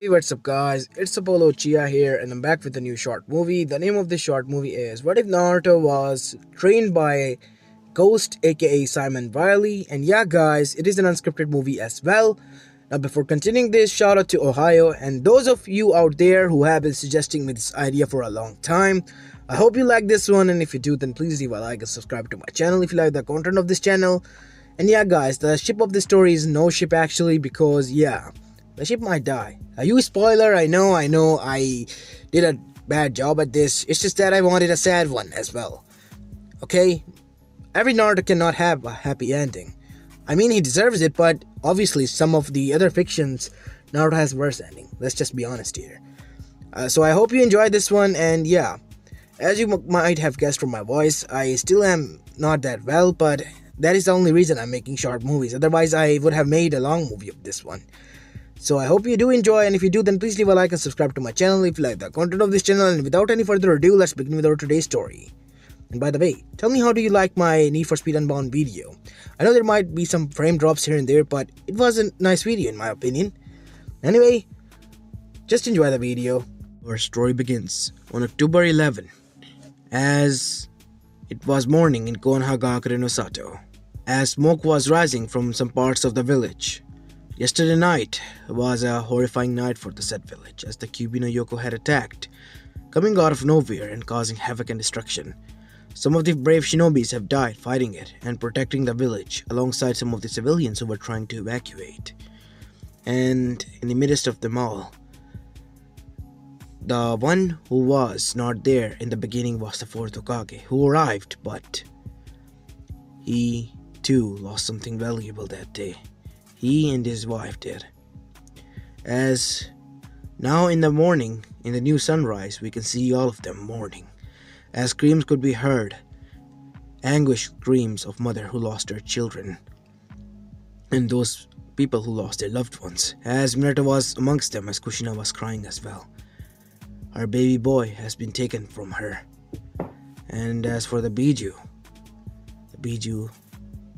Hey, what's up, guys? It's Apollo Chia here, and I'm back with a new short movie. The name of this short movie is What If Naruto Was Trained by Ghost, aka Simon Riley? And yeah, guys, it is an unscripted movie as well. Now, before continuing this, shout out to Ohio and those of you out there who have been suggesting me this idea for a long time. I hope you like this one, and if you do, then please leave a like and subscribe to my channel if you like the content of this channel. And yeah, guys, the ship of this story is no ship actually, because yeah, the ship might die. A huge spoiler, I know, I did a bad job at this. It's just that I wanted a sad one as well. Okay? Every Naruto cannot have a happy ending. I mean, he deserves it, but obviously some of the other fictions, Naruto has worse ending. Let's just be honest here. So I hope you enjoyed this one, and yeah, as you might have guessed from my voice, I still am not that well, but that is the only reason I'm making short movies. Otherwise, I would have made a long movie of this one. So I hope you do enjoy, and if you do, then please leave a like and subscribe to my channel if you like the content of this channel. And without any further ado, let's begin with our today's story. And by the way, tell me, how do you like my Need for Speed Unbound video? I know there might be some frame drops here and there, but it was a nice video in my opinion. Anyway, just enjoy the video. Our story begins on October 11, as it was morning in Konohagakure no Sato, as smoke was rising from some parts of the village. Yesterday night was a horrifying night for the said village, as the Kyuubi no Yoko had attacked, coming out of nowhere and causing havoc and destruction. Some of the brave shinobis have died fighting it and protecting the village, alongside some of the civilians who were trying to evacuate. And in the midst of them all, the one who was not there in the beginning was the fourth Hokage, who arrived, but he too lost something valuable that day. He and his wife did. As now in the morning, in the new sunrise, we can see all of them mourning, as screams could be heard, anguished screams of mother who lost her children, and those people who lost their loved ones, as Minato was amongst them, as Kushina was crying as well. Her baby boy has been taken from her. And as for the Biju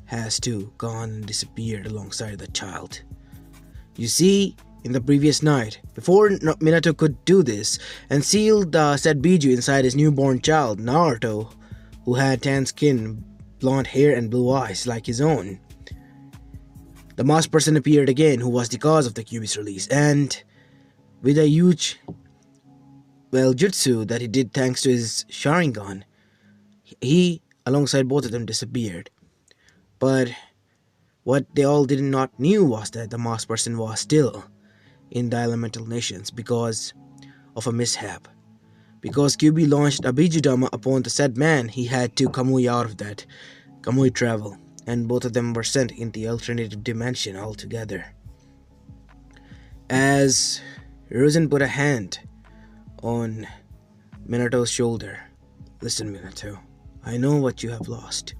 has too gone and disappeared alongside the child. You see, in the previous night, before Minato could do this and seal the said Biju inside his newborn child, Naruto, who had tan skin, blonde hair and blue eyes like his own, the masked person appeared again, who was the cause of the Kyuubi's release, and with a huge, jutsu that he did thanks to his Sharingan, he, alongside both of them, disappeared. But what they all did not knew was that the masked person was still in the elemental nations because of a mishap. Because Kyuubi launched a Bijudama upon the said man, he had to Kamui out of that Kamui travel, and both of them were sent in the alternative dimension altogether. As Hiruzen put a hand on Minato's shoulder. Listen, Minato, I know what you have lost,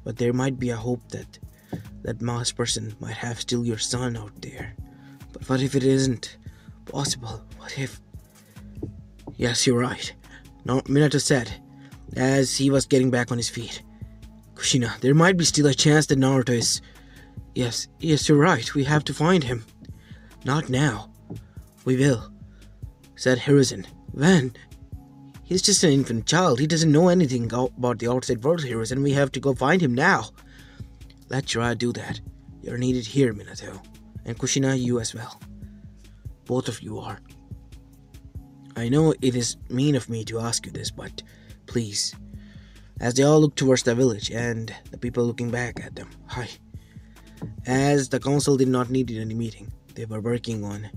but there might be a hope that that masked person might have still your son out there. But what if it isn't possible? What if... Yes, you're right, Minato said, as he was getting back on his feet. Kushina, there might be still a chance that Naruto is... Yes, you're right, we have to find him. Not now. We will, said Hiruzen. When? He's just an infant child. He doesn't know anything about the outside world, Hiruzen, and we have to go find him now. Let Jiraiya do that. You're needed here, Minato. And Kushina, you as well. Both of you are. I know it is mean of me to ask you this, but please. As they all looked towards the village, and the people looking back at them. Hi. As the council did not need any meeting, they were working on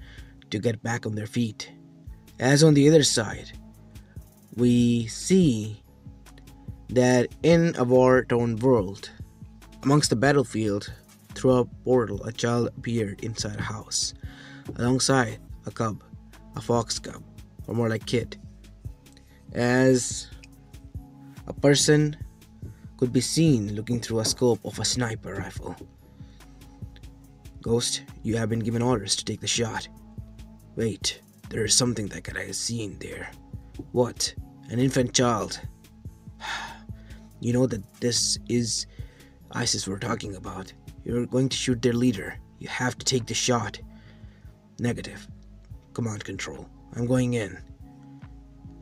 to get back on their feet. As on the other side, we see that in a war-torn world, amongst the battlefield, through a portal, a child appeared inside a house, alongside a cub, a fox cub, or more like kid. As a person could be seen looking through a scope of a sniper rifle. Ghost, you have been given orders to take the shot. Wait, there is something that I have seen there. What? An infant child. You know that this is ISIS we're talking about. You're going to shoot their leader. You have to take the shot. Negative. command control. I'm going in.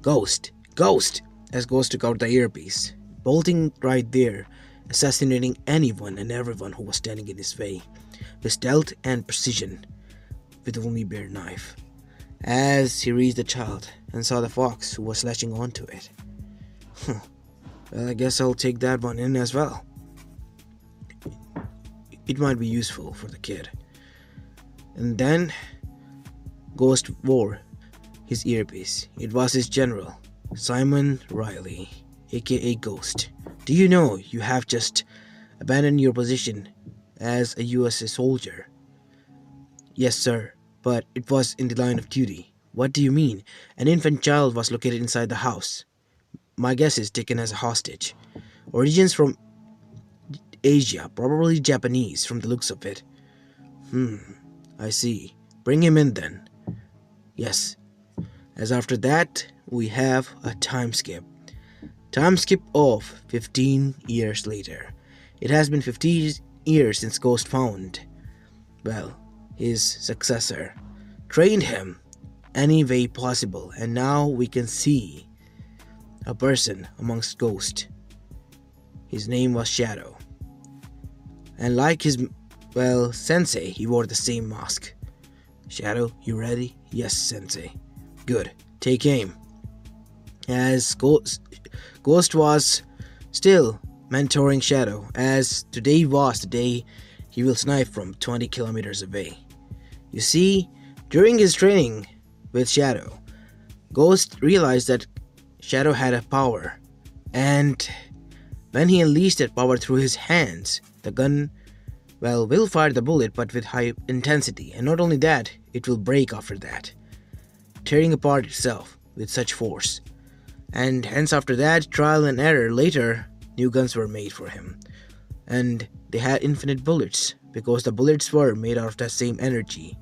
Ghost! Ghost! As Ghost took out the earpiece, bolting right there, assassinating anyone and everyone who was standing in his way, with stealth and precision, with only bare knife. As he reached the child and saw the fox who was latching onto it. Well, I guess I'll take that one in as well. It might be useful for the kid. And then Ghost wore his earpiece. It was his general, Simon Riley, aka Ghost. Do you know you have just abandoned your position as a USA soldier? Yes, sir, but it was in the line of duty. What do you mean? An infant child was located inside the house. My guess is taken as a hostage. Origins from Asia, probably Japanese from the looks of it. I see. Bring him in then. Yes. As after that, we have a time skip. Time skip of 15 years later. It has been 50 years since Ghost found, well, his successor. Trained him any way possible, and now we can see a person amongst ghosts. His name was Shadow. And like his, well, sensei, he wore the same mask. Shadow, you ready? Yes, sensei. Good. Take aim. As Ghost was still mentoring Shadow, as today was the day he will snipe from 20 kilometers away. You see, during his training with Shadow, Ghost realized that Shadow had a power, and when he unleashed that power through his hands, the gun, well, will fire the bullet but with high intensity, and not only that, it will break after that, tearing apart itself with such force. And hence after that, trial and error, later, new guns were made for him. And they had infinite bullets, because the bullets were made out of that same energy,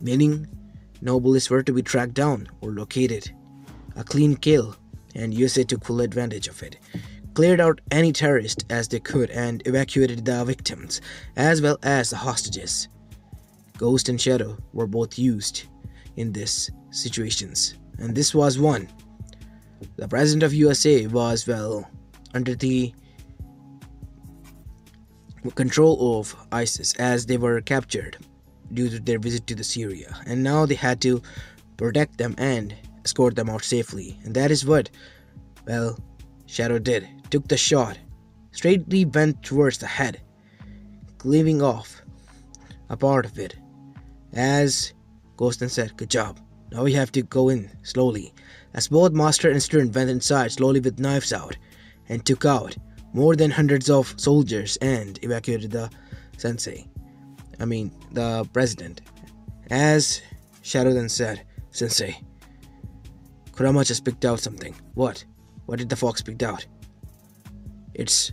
meaning no bullets were to be tracked down or located. A clean kill, and USA took full advantage of it. Cleared out any terrorist as they could and evacuated the victims, as well as the hostages. Ghost and Shadow were both used in these situations, and this was one. The president of USA was, well, under the control of ISIS as they were captured due to their visit to the Syria, and now they had to protect them and escort them out safely. And that is what, well, Shadow did. Took the shot, straightly went towards the head, cleaving off a part of it. As Ghost then said, "Good job. Now we have to go in slowly." As both master and student went inside slowly with knives out and took out more than hundreds of soldiers and evacuated the the president. As Shadow then said, "Sensei, Kurama just picked out something." What? What did the fox pick out? It's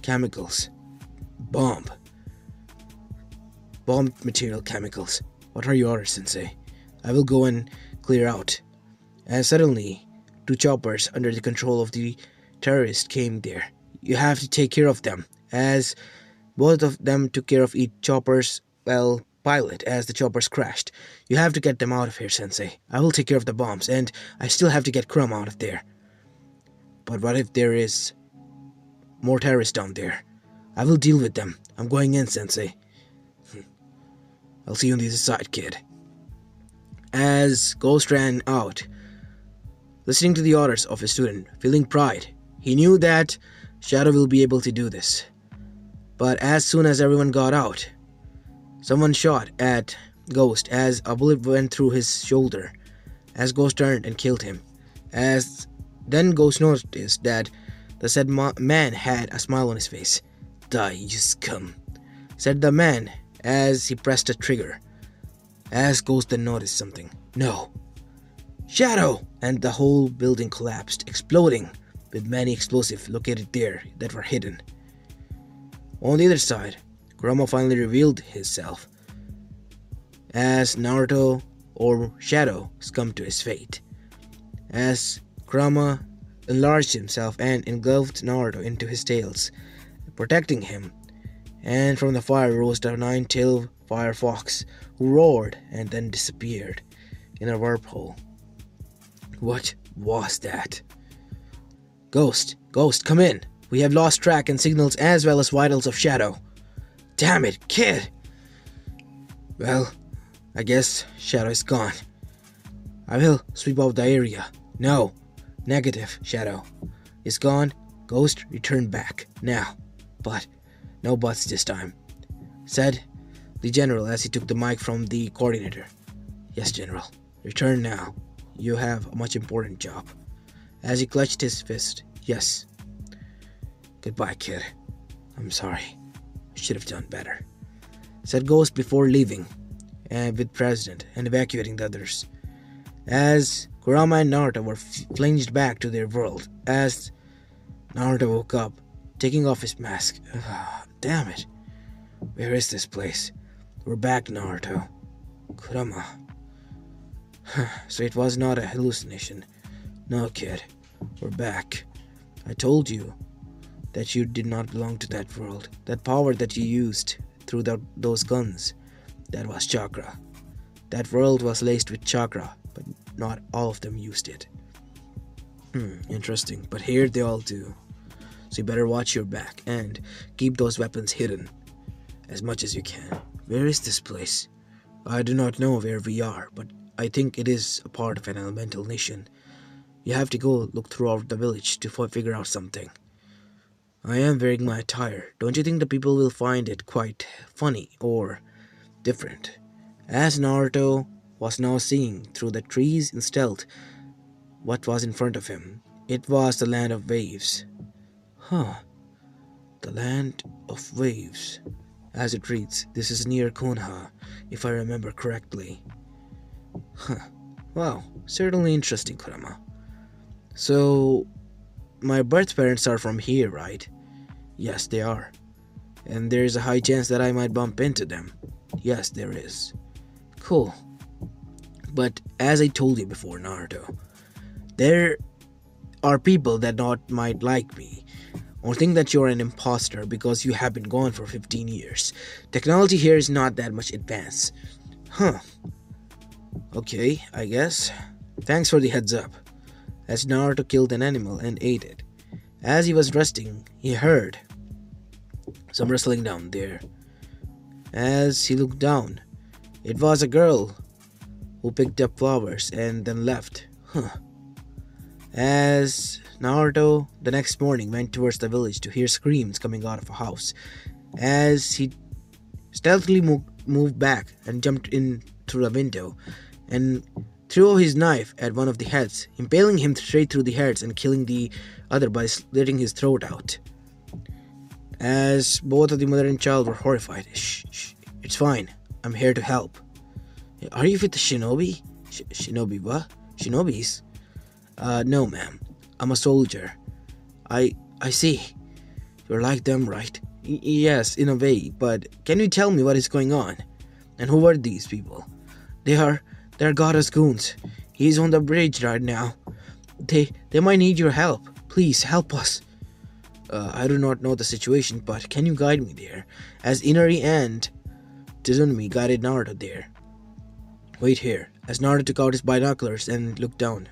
chemicals. Bomb material chemicals. What are your orders, Sensei? I will go and clear out. And suddenly, two choppers under the control of the terrorist came there. You have to take care of them. As both of them took care of each chopper's, well, pilot as the choppers crashed. You have to get them out of here, Sensei. I will take care of the bombs, and I still have to get Kurama out of there. But what if there is more terrorists down there? I will deal with them. I'm going in, Sensei. I'll see you on the other side, kid. As Ghost ran out, listening to the orders of his student, feeling pride, he knew that Shadow will be able to do this. But as soon as everyone got out, someone shot at Ghost as a bullet went through his shoulder, as Ghost turned and killed him. As then Ghost noticed that the said man had a smile on his face. "Die, you scum," said the man as he pressed a trigger. As Ghost then noticed something. No. Shadow! And the whole building collapsed, exploding, with many explosives located there that were hidden. On the other side, Kurama finally revealed himself, as Naruto or Shadow succumbed to his fate. As Kurama enlarged himself and engulfed Naruto into his tails, protecting him, and from the fire rose the 9-tailed Firefox, who roared and then disappeared in a wormhole. What was that? Ghost, come in. We have lost track and signals as well as vitals of Shadow. Damn it, kid! Well, I guess Shadow is gone. I will sweep out the area. No. Negative, Shadow. Is gone. Ghost, return back. Now. But. No buts this time. Said the general as he took the mic from the coordinator. Yes, General. Return now. You have a much important job. As he clutched his fist. Yes. Goodbye, kid. I'm sorry. I should have done better. Said Ghost before leaving with President and evacuating the others. As Kurama and Naruto were flinged back to their world, as Naruto woke up, taking off his mask. Damn it. Where is this place? We're back, Naruto. Kurama. So it was not a hallucination. No, kid. We're back. I told you that you did not belong to that world. That power that you used through those guns, that was chakra. That world was laced with chakra, but not all of them used it. Interesting. But here they all do. So you better watch your back and keep those weapons hidden as much as you can. Where is this place? I do not know where we are, but I think it is a part of an elemental nation. You have to go look throughout the village to figure out something. I am wearing my attire. Don't you think the people will find it quite funny or different? As Naruto was now seeing through the trees in stealth what was in front of him, it was the land of waves. The land of waves. As it reads, this is near Konoha, if I remember correctly. Wow, certainly interesting, Kurama. So, my birth parents are from here, right? Yes, they are. And there is a high chance that I might bump into them. Yes, there is. Cool. But as I told you before, Naruto, there are people that might like me, or think that you're an imposter because you have been gone for 15 years. Technology here is not that much advanced. Okay, I guess. Thanks for the heads up. As Naruto killed an animal and ate it. As he was resting, he heard some rustling down there. As he looked down, it was a girl who picked up flowers and then left. As Naruto the next morning went towards the village to hear screams coming out of a house, as he stealthily moved back and jumped in through the window and threw his knife at one of the heads, impaling him straight through the heads and killing the other by slitting his throat out. As both of the mother and child were horrified. Shh, it's fine. I'm here to help. Are you with the shinobi? Shinobi what? Shinobis? No, ma'am. I'm a soldier. I see. You're like them, right? Yes, in a way, but can you tell me what is going on? And who are these people? They're Gaara's goons. He's on the bridge right now. They might need your help. Please, help us. I do not know the situation, but can you guide me there? As Inari and Tizunami guided Naruto there. Wait here. As Naruto took out his binoculars and looked down.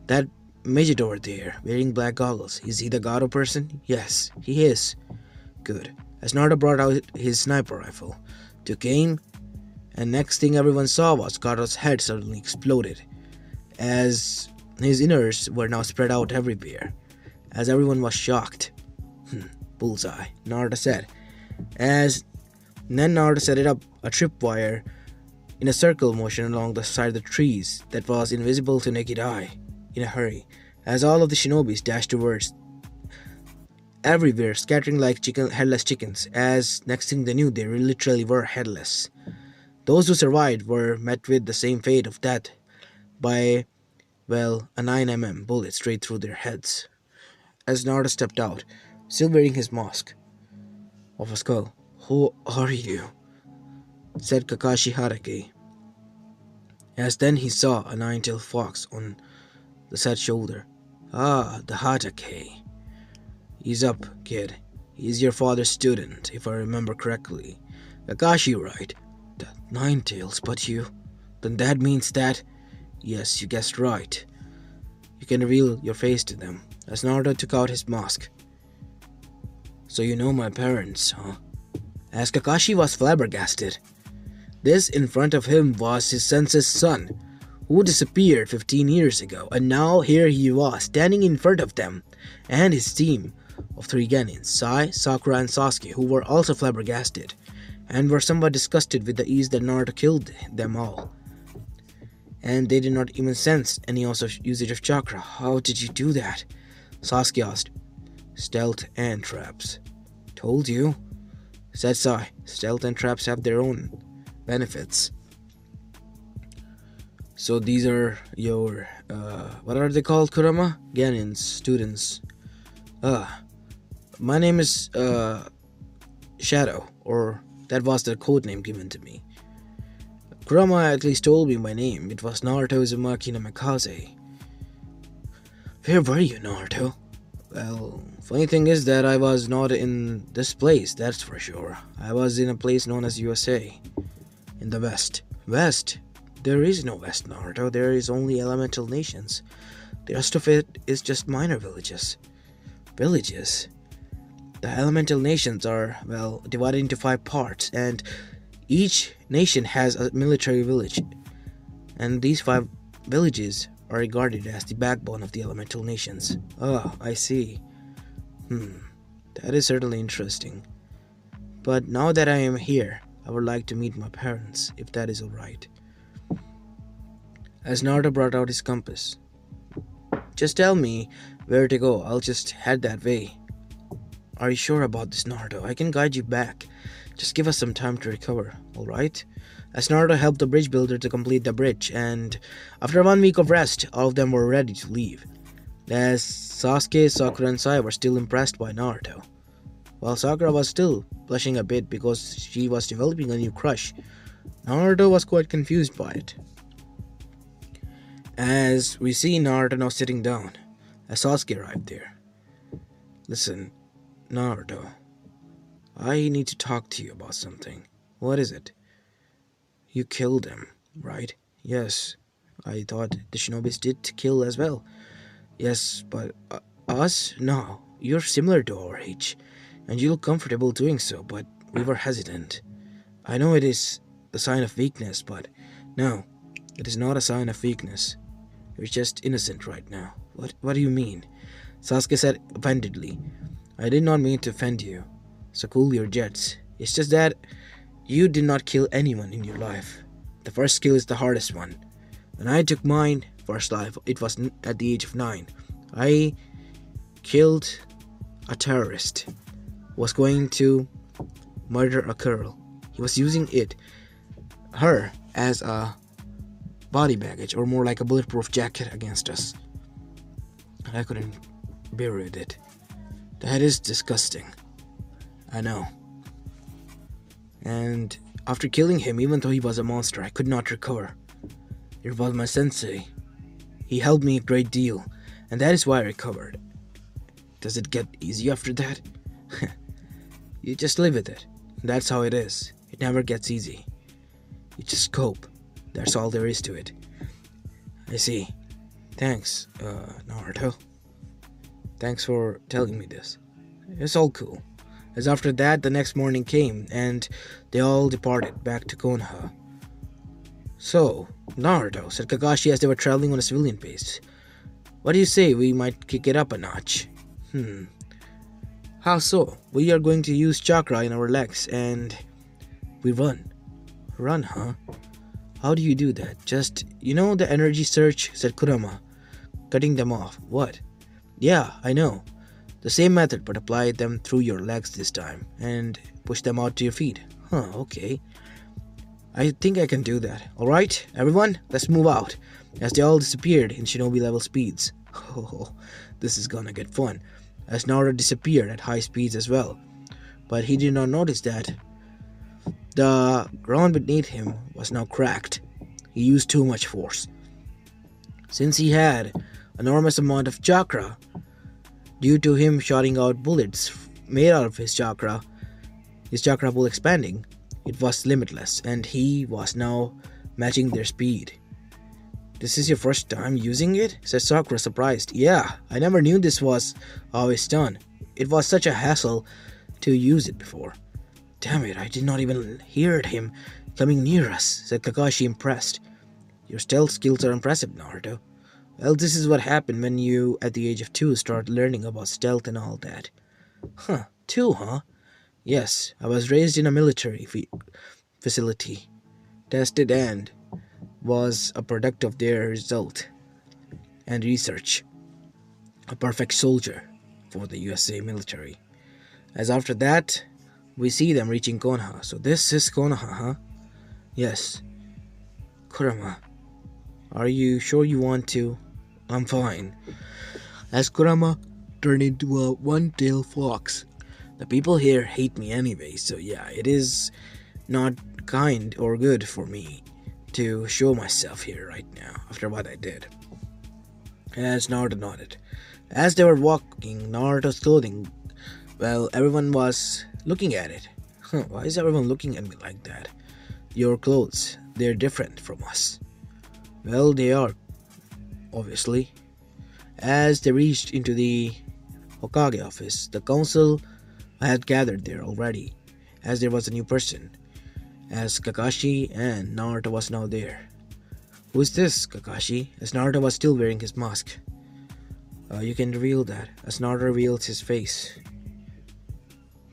That midget over there, wearing black goggles, is he the Gaara person? Yes, he is. Good. As Naruto brought out his sniper rifle, took aim, and next thing everyone saw was Gaara's head suddenly exploded, as his innards were now spread out everywhere, as everyone was shocked. Bullseye, Naruto said. Then Naruto set it up a tripwire in a circle motion along the side of the trees that was invisible to naked eye. In a hurry, as all of the shinobis dashed towards everywhere, scattering like headless chickens, as next thing they knew, they literally were headless. Those who survived were met with the same fate of death by, well, a 9mm bullet straight through their heads. As Naruto stepped out, still wearing his mask of a skull. Who are you? Said Kakashi Hatake. As then he saw a nine-tailed fox on the said shoulder. Ah, the Hatake. Ease up, kid. He's your father's student, if I remember correctly. Kakashi, right? The Nine Tails, but you. Then that means that. Yes, you guessed right. You can reveal your face to them. As Naruto took out his mask. So you know my parents, huh? As Kakashi was flabbergasted. This in front of him was his sensei's son, who disappeared 15 years ago, and now here he was, standing in front of them, and his team of 3 Genins, Sai, Sakura, and Sasuke, who were also flabbergasted, and were somewhat disgusted with the ease that Naruto killed them all. And they did not even sense any usage of chakra. How did you do that? Sasuke asked. Stealth and traps. Told you, said Sai. Stealth and traps have their own benefits. So these are your, what are they called, Kurama? Genins, students. My name is, Shadow, or that was the code name given to me. Kurama at least told me my name. It was Naruto Uzumaki no Mikaze. Where were you, Naruto? Well, funny thing is that I was not in this place, that's for sure. I was in a place known as USA. In the West. West? There is no West, Naruto. There is only elemental nations. The rest of it is just minor villages. Villages? The elemental nations are, well, divided into 5 parts, and each nation has a military village. And these 5 villages are regarded as the backbone of the elemental nations. Oh, I see. That is certainly interesting. But now that I am here, I would like to meet my parents, if that is alright. As Naruto brought out his compass. Just tell me where to go, I'll just head that way. Are you sure about this, Naruto? I can guide you back. Just give us some time to recover, alright? As Naruto helped the bridge builder to complete the bridge, and after 1 week of rest, all of them were ready to leave. As Sasuke, Sakura, and Sai were still impressed by Naruto. While Sakura was still blushing a bit because she was developing a new crush, Naruto was quite confused by it. As we see Naruto now sitting down, as Sasuke arrived there. Listen, Naruto, I need to talk to you about something. What is it? You killed him, right? Yes, I thought the shinobis did kill as well. Yes, but us? No, you're similar to our age, and you look comfortable doing so, but we were hesitant. I know it is a sign of weakness, but no, it is not a sign of weakness. You're just innocent right now. What do you mean? Sasuke said offendedly. I did not mean to offend you. So cool your jets. It's just that you did not kill anyone in your life. The first kill is the hardest one. When I took mine first life, it was at the age of 9. I killed a terrorist who was going to murder a girl. He was using her as a body baggage, or more like a bulletproof jacket against us. And I couldn't bear with it. That is disgusting. I know. And after killing him, even though he was a monster, I could not recover. It was my sensei. He helped me a great deal, and that is why I recovered. Does it get easy after that? You just live with it. That's how it is. It never gets easy. You just cope. That's all there is to it. I see. Thanks, Naruto. Thanks for telling me this. It's all cool. As after that, the next morning came, and they all departed back to Konoha. So, Naruto, said Kakashi as they were traveling on a civilian base. What do you say we might kick it up a notch? How so? We are going to use chakra in our legs, and we run. Run, huh? How do you do that? Just, the energy surge, said Kurama, cutting them off. What? Yeah, I know. The same method, but apply them through your legs this time, and push them out to your feet. Okay. I think I can do that. Alright, everyone, let's move out. As they all disappeared in shinobi level speeds. Oh, this is gonna get fun. As Naruto disappeared at high speeds as well. But he did not notice that the ground beneath him was now cracked. He used too much force. Since he had enormous amount of chakra, due to him shooting out bullets made out of his chakra pool expanding, It was limitless, and he was now matching their speed. This is your first time using it? Said Sakura, surprised. Yeah, I never knew this was how it's done. It was such a hassle to use it before. Damn it, I did not even hear him coming near us, said Kakashi, impressed. Your stealth skills are impressive, Naruto. Well, this is what happened when you, at the age of 2, start learning about stealth and all that. Huh, 2, huh? Yes, I was raised in a military facility. Tested and was a product of their result and research. A perfect soldier for the USA military. As after that, we see them reaching Konoha. So this is Konoha, huh? Yes. Kurama, are you sure you want to? I'm fine. As Kurama turned into a one-tailed fox. The people here hate me anyway, so yeah, it is not kind or good for me to show myself here right now after what I did. As Naruto nodded. As they were walking, Naruto's clothing, well, everyone was looking at it. Why is everyone looking at me like that? Your clothes, they're different from us. Well, they are, obviously. As they reached into the Hokage office, the council had gathered there already, as there was a new person, as Kakashi and Naruto was now there. Who is this, Kakashi? As Naruto was still wearing his mask. You can reveal that, as Naruto reveals his face.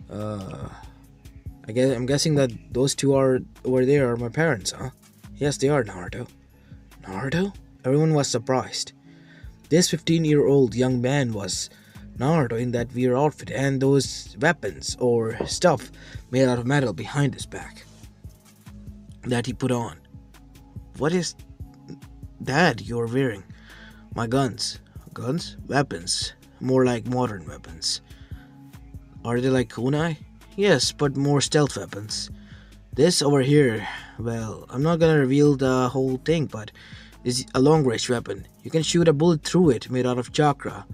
I'm guessing that those two are over there are my parents, huh? Yes, they are, Naruto. Naruto? Everyone was surprised. This 15-year-old young man was Naruto in that weird outfit and those weapons or stuff made out of metal behind his back that he put on. What is that you're wearing? My guns. Guns? Weapons. More like modern weapons. Are they like kunai? Yes, but more stealth weapons. This over here, well, I'm not gonna reveal the whole thing, but it's a long-range weapon. You can shoot a bullet through it made out of chakra,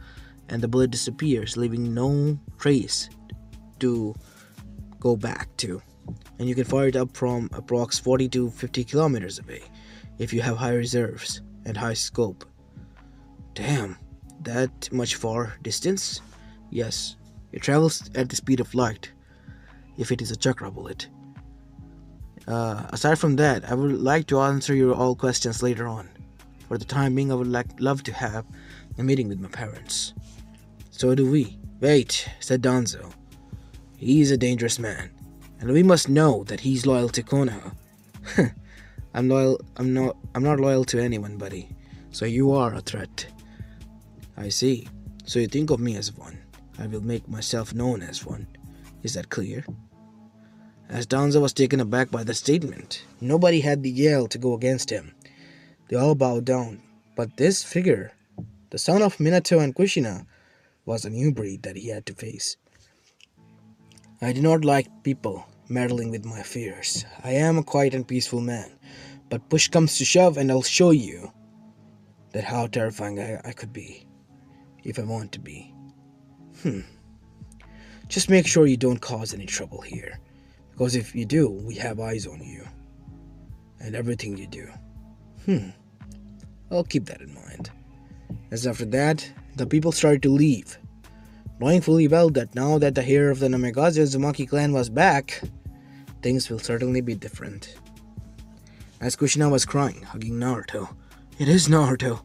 and the bullet disappears, leaving no trace to go back to. And you can fire it up from approx 40 to 50 kilometers away if you have high reserves and high scope. Damn, that much far distance? Yes, it travels at the speed of light if it is a chakra bullet. Aside from that, I would like to answer your all questions later on. For the time being, I would love to have a meeting with my parents. So do we. Wait, said Danzo. He is a dangerous man, and we must know that he's loyal to Konoha. I'm not loyal to anyone, buddy. So you are a threat. I see. So you think of me as one. I will make myself known as one. Is that clear? As Danzo was taken aback by the statement, nobody had the yell to go against him. They all bowed down. But this figure, the son of Minato and Kushina, was a new breed that he had to face. I do not like people meddling with my affairs. I am a quiet and peaceful man, but push comes to shove and I'll show you that how terrifying I could be, if I want to be. Just make sure you don't cause any trouble here, because if you do, we have eyes on you, and everything you do. I'll keep that in mind. As after that, the people started to leave, knowing fully well that now that the heir of the Namegazu Uzumaki clan was back, things will certainly be different. As Kushina was crying, hugging Naruto. It is Naruto.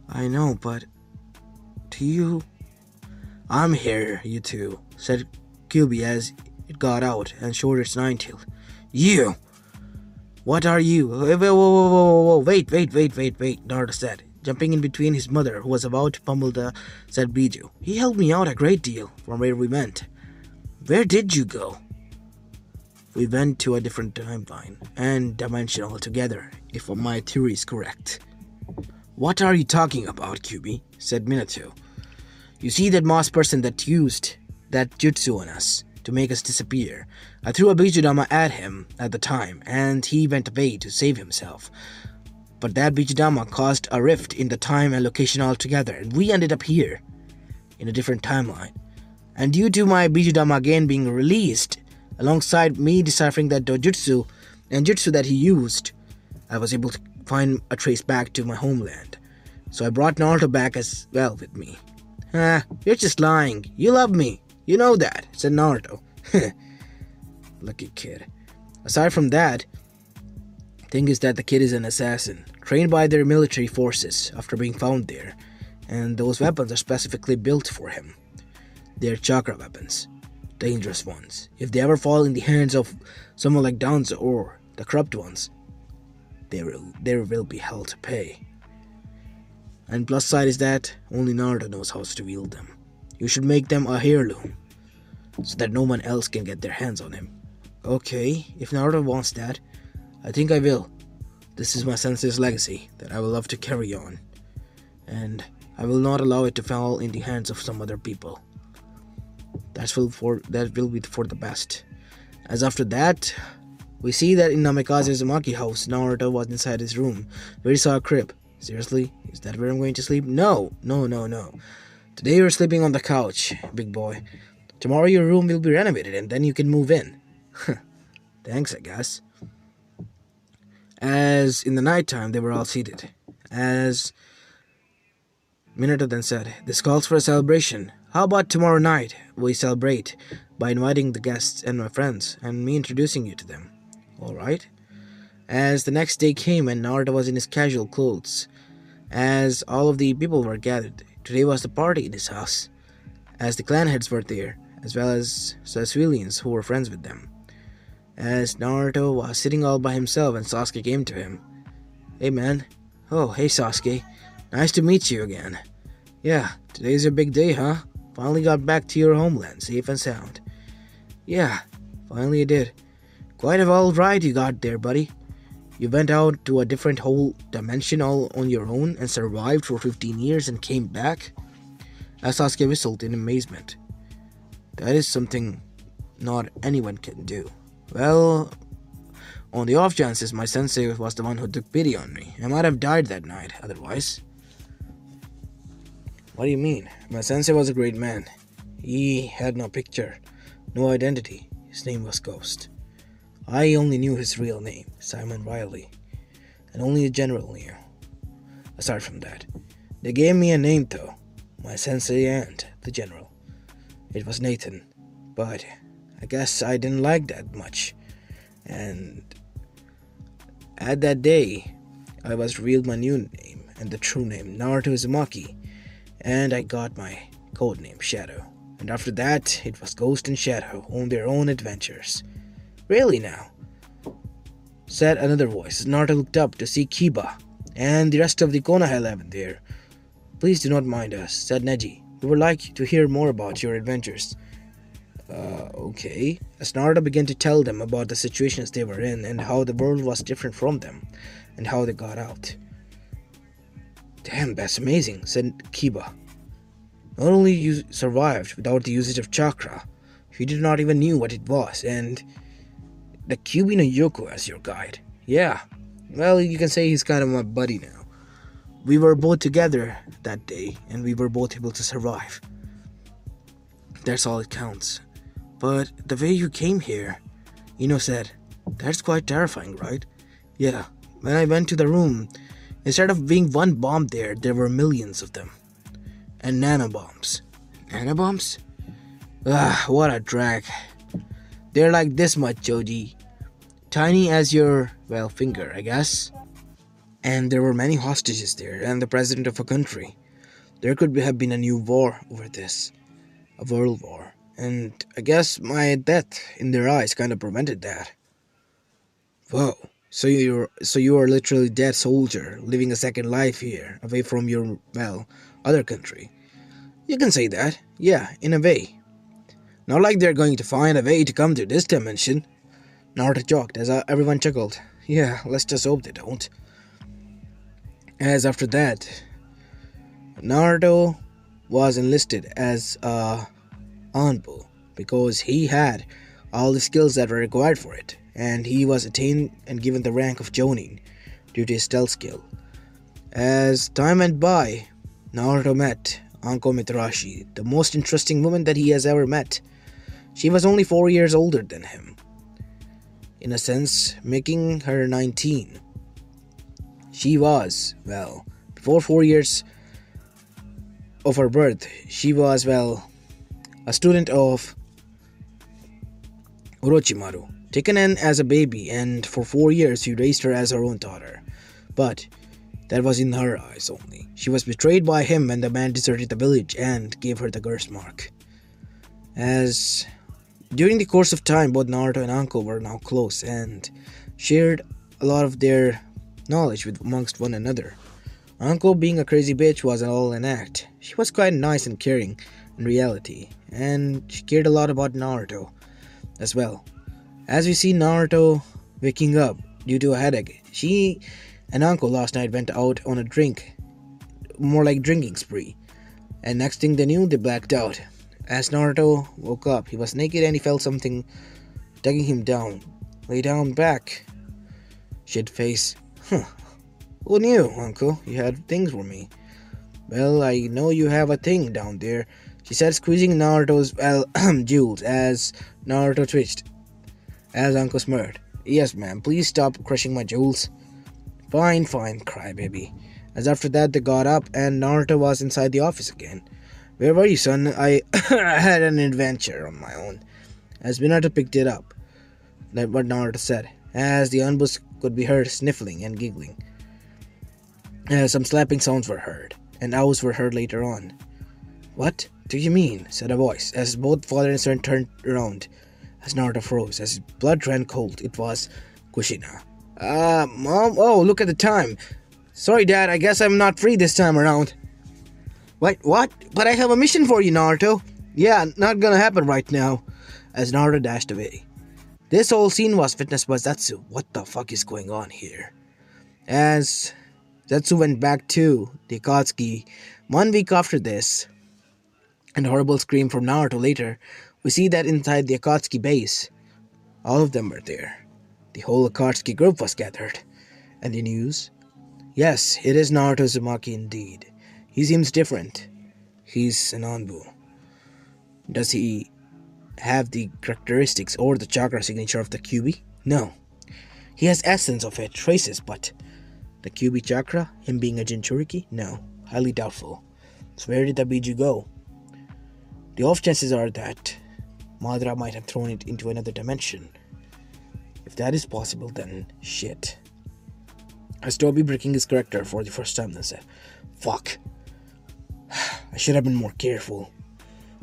I know, but to you... I'm here, you two, said Kyuubi as it got out and showed its nine-tailed. You! What are you? Whoa, wait, Naruto said, jumping in between his mother, who was about to pummel the said Biju. He helped me out a great deal from where we went. Where did you go? We went to a different timeline and dimension altogether, if my theory is correct. What are you talking about, Kyuubi? Said Minato. You see that moss person that used that jutsu on us to make us disappear? I threw a Bijudama at him at the time, and he went away to save himself. But that Bijudama caused a rift in the time and location altogether, and we ended up here, in a different timeline. And due to my Bijudama again being released, Alongside me deciphering that dojutsu and jutsu that he used, I was able to find a trace back to my homeland. So I brought Naruto back as well with me. You're just lying. You love me. You know that, said Naruto. Lucky kid. Aside from that, thing is that the kid is an assassin, trained by their military forces after being found there, and those weapons are specifically built for him. They're chakra weapons, dangerous ones. If they ever fall in the hands of someone like Danzo or the corrupt ones, there will be hell to pay. And plus side is that only Naruto knows how to wield them. You should make them a heirloom, so that no one else can get their hands on him. Okay, if Naruto wants that, I think I will. This is my sensei's legacy that I will love to carry on, and I will not allow it to fall in the hands of some other people. That will be for the best. As after that, we see that in Namikaze Uzumaki house, Naruto was inside his room, where he saw a crib. Seriously? Is that where I'm going to sleep? No. Today you're sleeping on the couch, big boy. Tomorrow your room will be renovated and then you can move in. Thanks, I guess. As in the nighttime, they were all seated. As Minato then said, this calls for a celebration. How about tomorrow night we celebrate by inviting the guests and my friends and me introducing you to them? Alright. As the next day came and Naruto was in his casual clothes, as all of the people were gathered, today was the party in his house, as the clan heads were there, as well as civilians who were friends with them. As Naruto was sitting all by himself and Sasuke came to him. Hey man. Oh, hey Sasuke. Nice to meet you again. Yeah, today's your big day, huh? Finally got back to your homeland, safe and sound. Yeah, finally I did. Quite a wild ride you got there, buddy. You went out to a different whole dimension all on your own and survived for 15 years and came back? As Sasuke whistled in amazement. That is something not anyone can do. Well, on the off chances my sensei was the one who took pity on me. I might have died that night otherwise. What do you mean? My sensei was a great man. He had no picture, no identity. His name was Ghost. I only knew his real name, Simon Riley, and only the general knew. Aside from that, they gave me a name though, my sensei and the general. It was Nathan, but I guess I didn't like that much. And at that day, I was revealed my new name and the true name, Naruto Uzumaki, and I got my code name, Shadow. And after that, it was Ghost and Shadow on their own adventures. Really now? Said another voice as Naruto looked up to see Kiba and the rest of the Konoha 11 there. Please do not mind us, said Neji. We would like to hear more about your adventures. Okay. As Naruto began to tell them about the situations they were in and how the world was different from them and how they got out. Damn, that's amazing, said Kiba. Not only you survived without the usage of chakra, you did not even knew what it was, and the Kyuubi no Yoko as your guide. Yeah, well, you can say he's kind of my buddy now. We were both together that day, and we were both able to survive. That's all it counts. But the way you came here, Ino said, that's quite terrifying, right? Yeah, when I went to the room, instead of being one bomb there were millions of them. And nanobombs. Nanobombs? What a drag. They're like this much, Joji. Tiny as your, well, finger, I guess. And there were many hostages there, and the president of a country. There could have been a new war over this. A world war. And I guess my death in their eyes kind of prevented that. Whoa. So you are literally a dead soldier, living a second life here, away from your, well, other country. You can say that. Yeah, in a way. Not like they're going to find a way to come to this dimension. Naruto joked as everyone chuckled. Yeah, let's just hope they don't. As after that, Naruto was enlisted as a Anbu because he had all the skills that were required for it, and he was attained and given the rank of Jonin due to his stealth skill. As time went by, Naruto met Anko Mitarashi, the most interesting woman that he has ever met. She was only 4 years older than him, in a sense, making her 19. She was, well, before 4 years of her birth, she was, well, a student of Orochimaru, taken in as a baby, and for 4 years he raised her as her own daughter. But that was in her eyes only. She was betrayed by him when the man deserted the village and gave her the curse mark. As during the course of time, both Naruto and Anko were now close and shared a lot of their knowledge amongst one another. Anko, being a crazy bitch, was all an act. She was quite nice and caring in reality, and she cared a lot about Naruto as well. As we see Naruto waking up due to a headache, she and Anko last night went out on a drink, more like drinking spree, and next thing they knew, they blacked out. As Naruto woke up, he was naked and he felt something tugging him down. Lay down back. Shit face. Huh. Who knew, Uncle? You had things for me. Well, I know you have a thing down there, she said, squeezing Naruto's, jewels as Naruto twitched. As Uncle smirked. Yes, ma'am, please stop crushing my jewels. Fine, crybaby. As after that, they got up and Naruto was inside the office again. Where were you, son? I had an adventure on my own. As Minato picked it up, that's what Naruto said, as the Anbus could be heard sniffling and giggling. Some slapping sounds were heard, and owls were heard later on. What do you mean? Said a voice, as both father and son turned around. As Naruto froze, as his blood ran cold, it was Kushina. Mom? Oh, look at the time. Sorry, Dad, I guess I'm not free this time around. Wait, what? But I have a mission for you, Naruto. Yeah, not gonna happen right now. As Naruto dashed away. This whole scene was witnessed by Zetsu. What the fuck is going on here? As Zetsu went back to the Akatsuki 1 week after this, and a horrible scream from Naruto later, we see that inside the Akatsuki base, all of them were there. The whole Akatsuki group was gathered. And the news? Yes, it is Naruto Uzumaki indeed. He seems different. He's an Anbu. Does he have the characteristics or the chakra signature of the Kyuubi? No. He has essence of it, traces, but the Kyuubi chakra, him being a Jinchuriki? No. Highly doubtful. So where did the Biju go? The off chances are that Madara might have thrown it into another dimension. If that is possible, then shit. As Toby breaking his character for the first time then said, fuck. I should have been more careful.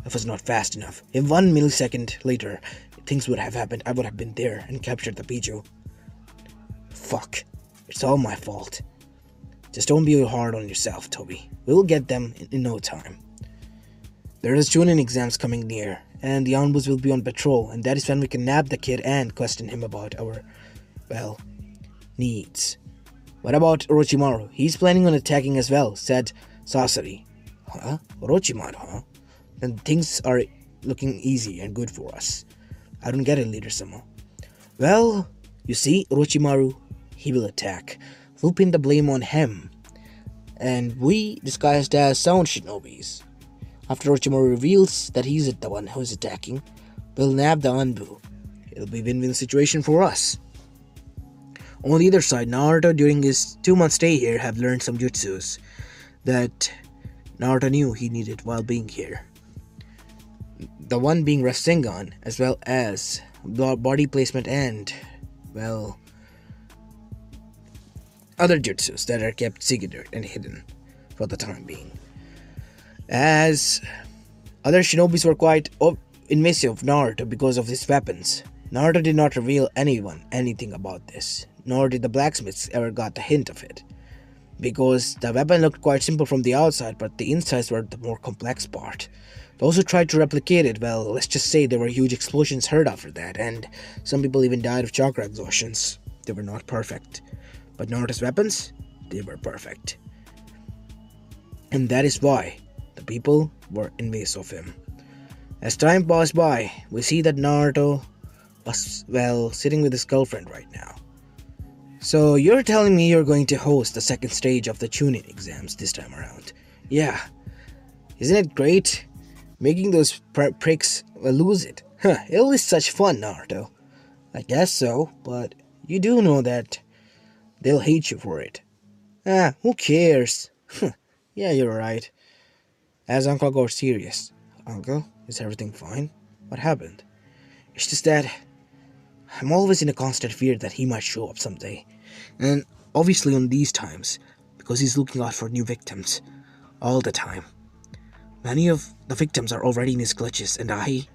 I was not fast enough. If 1 millisecond later things would have happened, I would have been there and captured the Biju. Fuck. It's all my fault. Just don't be hard on yourself, Toby. We'll get them in no time. There is Chunin exams coming near, and the Anbus will be on patrol, and that is when we can nab the kid and question him about our, well, needs. What about Orochimaru? He's planning on attacking as well, said Sasori. Huh? Orochimaru, huh? Then things are looking easy and good for us. I don't get it, Leader-sama. Well, you see, Orochimaru, he will attack. We'll pin the blame on him. And we, disguised as sound shinobis. After Orochimaru reveals that he's the one who's attacking, we'll nab the Anbu. It'll be a win-win situation for us. On the other side, Naruto during his 2-month stay here have learned some jutsus that Naruto knew he needed while being here. The one being Rasengan, as well as body placement and, well, other jutsus that are kept secret and hidden for the time being. As other shinobis were quite invasive of Naruto because of his weapons. Naruto did not reveal anyone anything about this, nor did the blacksmiths ever got a hint of it. Because the weapon looked quite simple from the outside, but the insides were the more complex part. Those who tried to replicate it, well, let's just say there were huge explosions heard after that, and some people even died of chakra exhaustions. They were not perfect. But Naruto's weapons, they were perfect. And that is why the people were envious of him. As time passed by, we see that Naruto was, well, sitting with his girlfriend right now. So you're telling me you're going to host the second stage of the Chunin exams this time around? Yeah. Isn't it great? Making those pricks lose it. Huh, it was such fun, Naruto. I guess so, but you do know that they'll hate you for it. Ah, who cares? Yeah, you're right. As Uncle got serious. Uncle, is everything fine? What happened? It's just that I'm always in a constant fear that he might show up someday. And obviously on these times, because he's looking out for new victims all the time. Many of the victims are already in his clutches, and I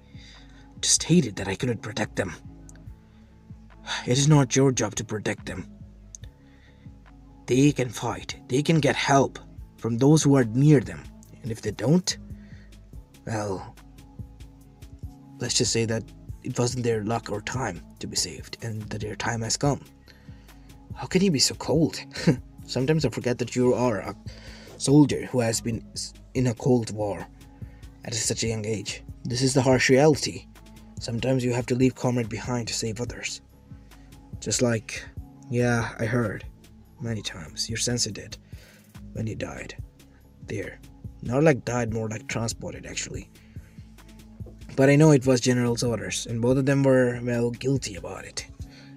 just hated that I couldn't protect them. It is not your job to protect them. They can fight, they can get help from those who are near them. And if they don't, well, let's just say that it wasn't their luck or time to be saved, and that their time has come. How can you be so cold? Sometimes I forget that you are a soldier who has been in a cold war at such a young age. This is the harsh reality. Sometimes you have to leave comrade behind to save others. Just like, yeah, I heard many times your sensei did when he died. There. Not like died, more like transported actually. But I know it was General's orders, and both of them were, well, guilty about it.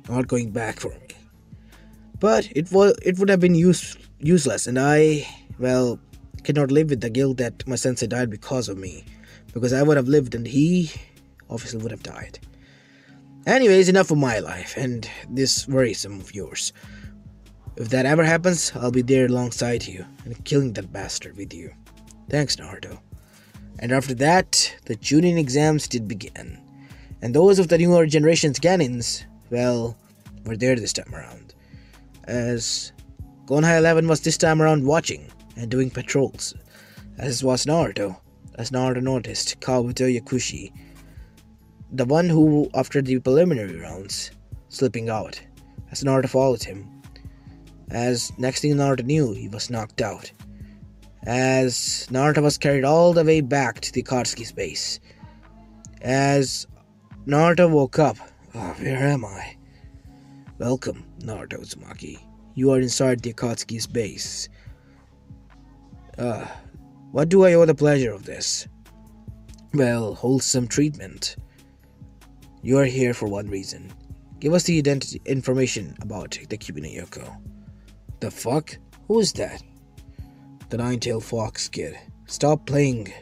Not going back for me. But it would have been useless, and I, well, cannot live with the guilt that my sensei died because of me. Because I would have lived and he obviously would have died. Anyways, enough of my life and this worrisome of yours. If that ever happens, I'll be there alongside you and killing that bastard with you. Thanks, Naruto. And after that, the Chunin exams did begin. And those of the newer generation's Ganins, well, were there this time around. As Gonhai 11 was this time around watching and doing patrols, as was Naruto. As Naruto noticed, Kabuto Yakushi, the one who, after the preliminary rounds, slipping out, as Naruto followed him. As next thing Naruto knew, he was knocked out. As Naruto was carried all the way back to the Akatsuki's base. As Naruto woke up, where am I? Welcome, Naruto Uzumaki. You are inside the Akatsuki's base. What do I owe the pleasure of this? Well, wholesome treatment. You are here for one reason. Give us the identity information about the Kyubi no Yoko. The fuck? Who is that? The Nine-Tailed Fox kid. Stop playing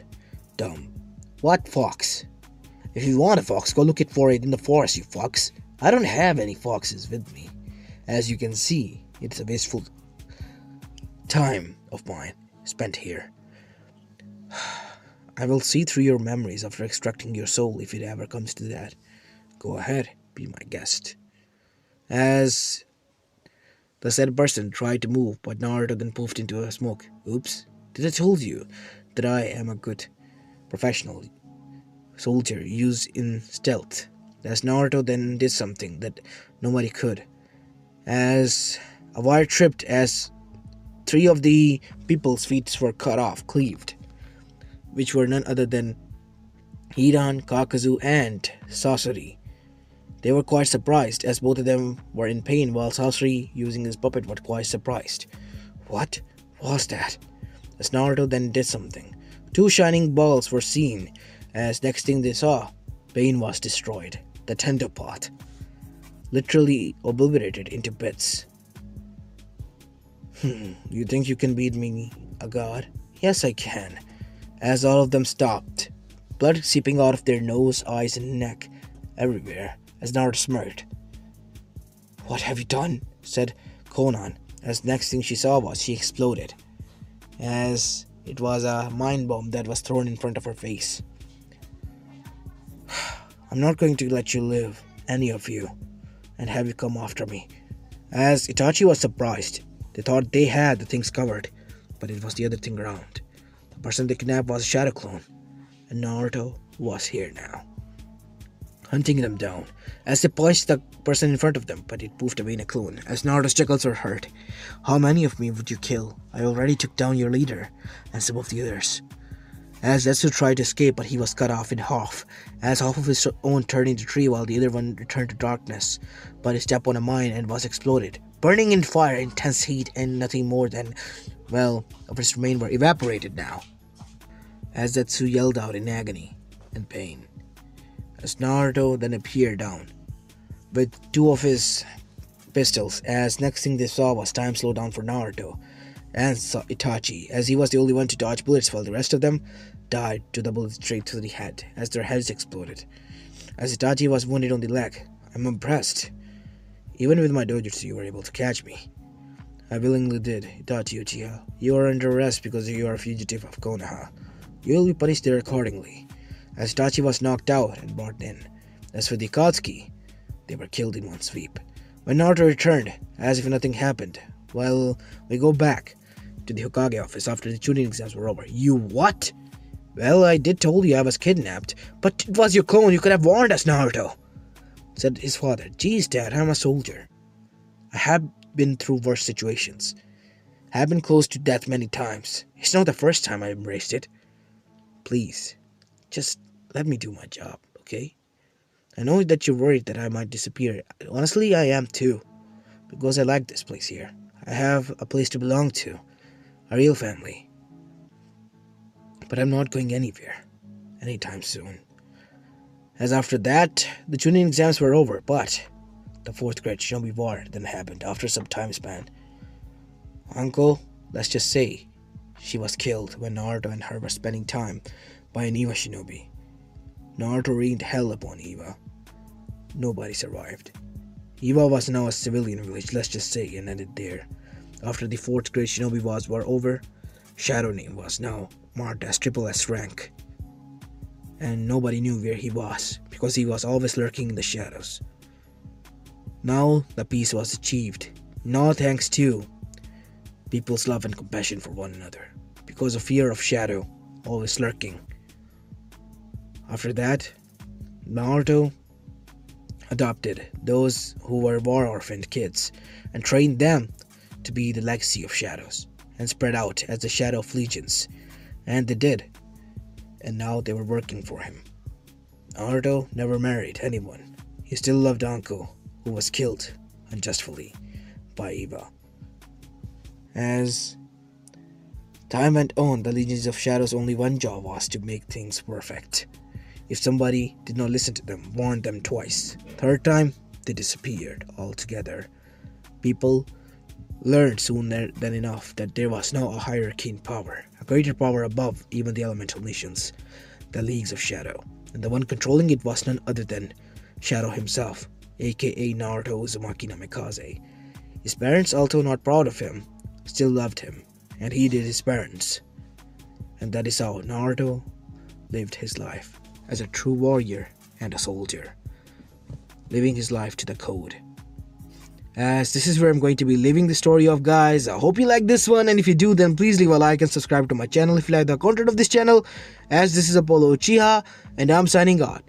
dumb. What fox? If you want a fox, go look for it in the forest, you fox. I don't have any foxes with me. As you can see, it's a wasteful time of mine spent here. I will see through your memories after extracting your soul if it ever comes to that. Go ahead, be my guest. As the said person tried to move, but Naruto then poofed into a smoke. Oops, did I told you that I am a good professional soldier used in stealth? As Naruto then did something that nobody could. As a wire tripped as 3 of the people's feet were cut off, cleaved, which were none other than Hidan, Kakazu, and Sasori. They were quite surprised, as both of them were in pain, while Sasori, using his puppet, was quite surprised. What was that? As Naruto then did something. 2 shining balls were seen, as next thing they saw, Pain was destroyed. The tender pot. Literally obliterated into bits. You think you can beat me, a god? Yes, I can. As all of them stopped, blood seeping out of their nose, eyes, and neck, everywhere, as Naruto smirked. What have you done? Said Konan, as next thing she saw was she exploded, as it was a mind bomb that was thrown in front of her face. I'm not going to let you live, any of you, and have you come after me. As Itachi was surprised, they thought they had the things covered, but it was the other thing around. The person they kidnapped was a shadow clone, and Naruto was here now, hunting them down, as they punched the person in front of them, but it poofed away in a clone, as Naruto's chuckles were heard. How many of me would you kill? I already took down your leader, and some of the others. As Zetsu tried to escape, but he was cut off in half, as half of his own turned into tree while the other one returned to darkness. But he stepped on a mine and was exploded, burning in fire, intense heat, and nothing more than, well, of its remains were evaporated now. As Zetsu yelled out in agony and pain. as Naruto then appeared down with two of his pistols, as next thing they saw was time slow down for Naruto and Itachi, as he was the only one to dodge bullets while the rest of them died to the bullet straight to the head as their heads exploded. As Itachi was wounded on the leg, I'm impressed. Even with my dojutsu you were able to catch me. I willingly did, Itachi Uchiha. You are under arrest because you are a fugitive of Konoha. You will be punished there accordingly. As Itachi was knocked out and brought in. As for the Akatsuki, they were killed in one sweep. When Naruto returned, as if nothing happened, well, we go back to the Hokage office after the Chunin exams were over. You what? Well, I did told you I was kidnapped, but it was your clone. You could have warned us, Naruto, said his father. Geez, Dad, I'm a soldier. I have been through worse situations. I have been close to death many times. It's not the first time I embraced it. Please, just let me do my job, okay? I know that you're worried that I might disappear. Honestly, I am too, because I like this place here. I have a place to belong to, a real family. But I'm not going anywhere anytime soon. As after that, the Chunin exams were over, but the 4th grade Shinobi War then happened after some time span. Uncle, let's just say, she was killed when Naruto and her were spending time by an Eva Shinobi. Naruto rained hell upon Eva. Nobody survived. Eva was now a civilian village, let's just say, and ended there. After the 4th grade Shinobi Wars were over, Shadow Name was now marked as Triple S rank. And nobody knew where he was, because he was always lurking in the shadows. Now the peace was achieved, not thanks to people's love and compassion for one another, because of fear of Shadow always lurking. After that, Naruto adopted those who were war orphaned kids and trained them to be the legacy of shadows and spread out as the Shadow of Legions, and they did, and now they were working for him. Naruto never married anyone. He still loved Anko, who was killed unjustly by Eva. As time went on, the Legions of Shadows' only one job was to make things perfect. If somebody did not listen to them, warned them twice, third time, they disappeared altogether. People learned sooner than enough that there was now a hierarchy in power, a greater power above even the elemental nations, the Leagues of Shadow, and the one controlling it was none other than Shadow himself, aka Naruto Uzumaki Namikaze. His parents, although not proud of him, still loved him, and he did his parents. And that is how Naruto lived his life as a true warrior and a soldier, living his life to the code. As this is where I'm going to be leaving the story of, guys. I hope you like this one, and if you do, then please leave a like and subscribe to my channel if you like the content of this channel, as this is Apollo Uchiha, and I'm signing out.